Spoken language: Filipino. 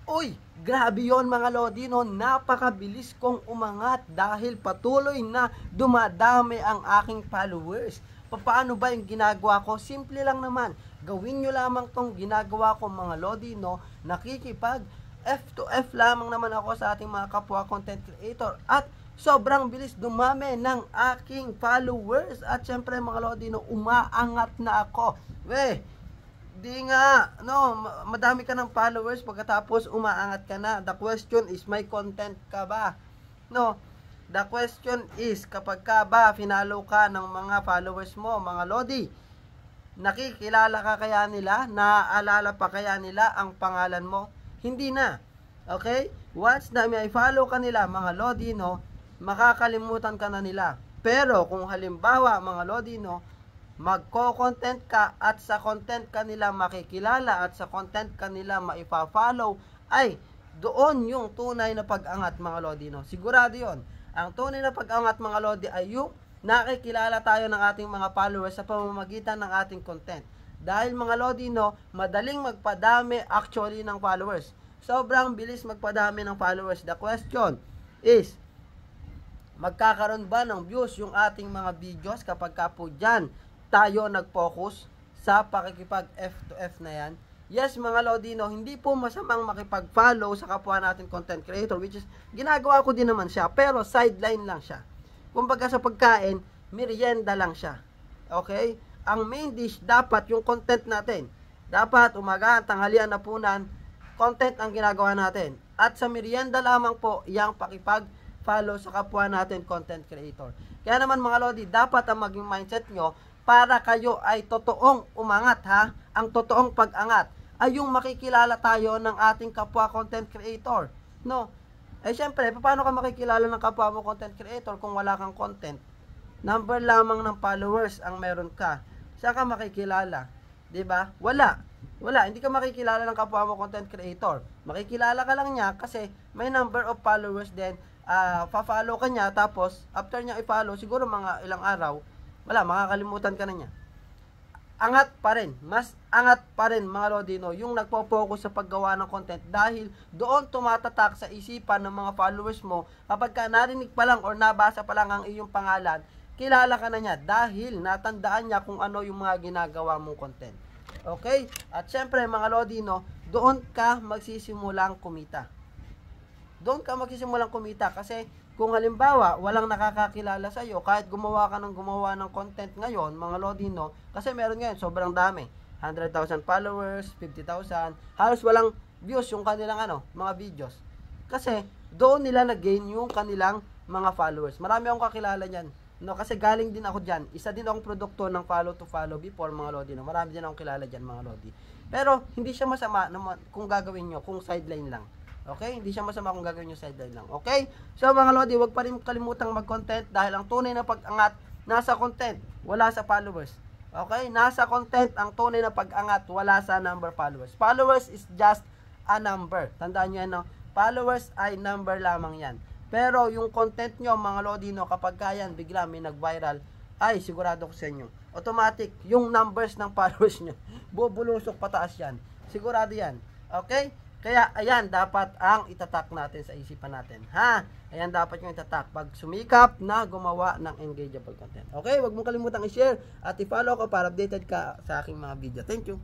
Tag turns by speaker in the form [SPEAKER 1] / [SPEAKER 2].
[SPEAKER 1] Uy, grabe yon mga lodi, no? Napakabilis kong umangat dahil patuloy na dumadami ang aking followers. Paano ba yung ginagawa ko? Simple lang naman. Gawin nyo lamang tong ginagawa ko mga lodi, no? Nakikipag F to F lamang naman ako sa ating mga kapwa content creator. At sobrang bilis dumami ng aking followers. At syempre mga lodi, no, umaangat na ako. Di nga, no, madami ka ng followers pagkatapos umaangat ka na. The question is, may content ka ba? No, the question is, kapag ka ba finalo ka ng mga followers mo, mga lodi, nakikilala ka kaya nila? Naaalala pa kaya nila ang pangalan mo? Hindi na. Okay? Once na may follow ka nila, mga lodi, no, makakalimutan ka na nila. Pero kung halimbawa, mga lodi, no, magko-content ka at sa content kanila makikilala at sa content kanila maipa-follow, ay doon yung tunay na pag-angat mga lodi, no? Sigurado yon. Ang tunay na pag-angat mga lodi ay yung nakikilala tayo ng ating mga followers sa pamamagitan ng ating content. Dahil mga lodi, no, madaling magpadami actually ng followers. Sobrang bilis magpadami ng followers. The question is, magkakaroon ba ng views yung ating mga videos kapag ka po dyan tayo nag-focus sa pakikipag F to F na yan? Yes mga lodi, no, hindi po masamang makipag-follow sa kapwa natin content creator, which is ginagawa ko din naman siya, pero sideline lang siya. Kumbaga sa pagkain, merienda lang siya. Okay? Ang main dish dapat yung content natin. Dapat umaga, tanghalian, hapunan, content ang ginagawa natin. At sa merienda lamang po yang pakipag-follow sa kapwa natin content creator. Kaya naman mga lodi, dapat ang maging mindset nyo para kayo ay totoong umangat, ha? Ang totoong pag-angat ay yung makikilala tayo ng ating kapwa content creator, no? Eh syempre, paano ka makikilala ng kapwa mo content creator kung wala kang content? Number lamang ng followers ang meron ka. Saan ka makikilala? 'Di ba? Wala, hindi ka makikilala ng kapwa mo content creator. Makikilala ka lang niya kasi may number of followers din. Pa-follow ka niya, tapos after niya i-follow, siguro mga ilang araw, wala, makakalimutan ka na niya. Angat pa rin, mas angat pa rin mga lodino yung nagpo-focus sa paggawa ng content, dahil doon tumatatak sa isipan ng mga followers mo kapag ka narinig pa lang or nabasa pa lang ang iyong pangalan, kilala ka na niya dahil natandaan niya kung ano yung mga ginagawa mong content. Okay? At syempre mga lodino, doon ka magsisimulang kumita. Doon ka magsisimulang kumita kasi kung halimbawa, walang nakakakilala sa iyo, kahit gumawa ka ng content ngayon, mga lodino, kasi meron ngayon, sobrang dami. 100,000 followers, 50,000, halos walang views yung kanilang mga videos. Kasi doon nila nag-gain yung kanilang mga followers. Marami akong kakilala niyan. No, kasi galing din ako diyan. Isa din akong produkto ng follow to follow before mga lodino. Marami din akong kilala diyan mga lodi. Pero hindi siya masama kung gagawin niyo, kung sideline lang. Okay? Hindi siya masama kung gagawin nyo sideline lang. Okay? So mga lodi, huwag pa rin kalimutang mag-content dahil ang tunay na pag-angat nasa content, wala sa followers. Okay? Nasa content ang tunay na pag-angat, wala sa number followers. Followers is just a number. Tandaan nyo yan, no? Followers ay number lamang yan. Pero yung content nyo, mga lodi, no, kapag kayan, bigla may nag-viral, ay sigurado ko sa inyo, automatic, yung numbers ng followers nyo, bubulusok pataas yan. Sigurado yan. Okay? Kaya, ayan, dapat ang itatak natin sa isipan natin. Ha? Ayan, dapat yung itatak. Pag sumikap na gumawa ng engageable content. Okay? Huwag mong kalimutang i-share at i-follow ko para updated ka sa aking mga video. Thank you.